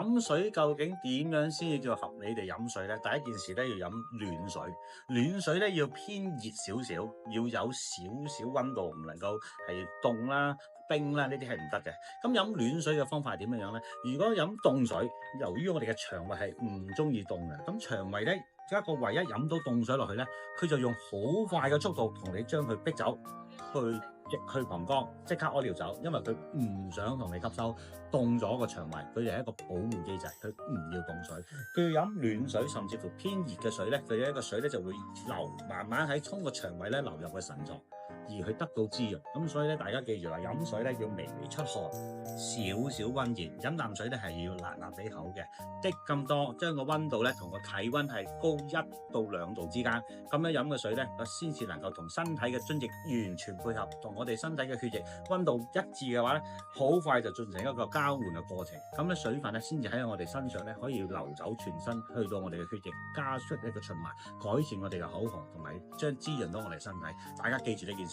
飲水究竟點樣先至叫合理地飲水咧？第一件事咧要飲暖水，暖水咧要偏熱少少，要有少少溫度，唔能夠係凍啦、冰啦，呢啲係唔得嘅。咁飲暖水嘅方法係點樣樣咧？如果飲凍水，由於我哋嘅腸胃係唔中意凍嘅，咁腸胃咧一個唯一飲到凍水落去咧，佢就用好快嘅速度同你將佢逼走去。直去膀胱，即刻屙尿走，因為佢唔想同你吸收凍咗個腸胃，佢哋係一個保護機制，佢唔要凍水，佢要飲暖水，甚至乎偏熱嘅水咧，佢嘅一個水咧就會慢慢喺通過腸胃咧流入去腎臟，而去得到滋潤。咁所以咧，大家記住啦，飲水咧要微微出汗，少少溫熱，飲啖水咧係要辣辣地口嘅，滴咁多，將個溫度咧同個體溫係高1到2度之間，咁樣飲嘅水咧，先至能夠同身體嘅津液完全配合，同我哋身體嘅血液溫度一致嘅話咧，好快就進成一個交換嘅過程。咁咧水分咧先至喺我哋身上咧可以流走全身，去到我哋嘅血液，加速一個循環，改善我哋嘅口渴，同埋將滋潤到我哋身體。大家記住呢件事。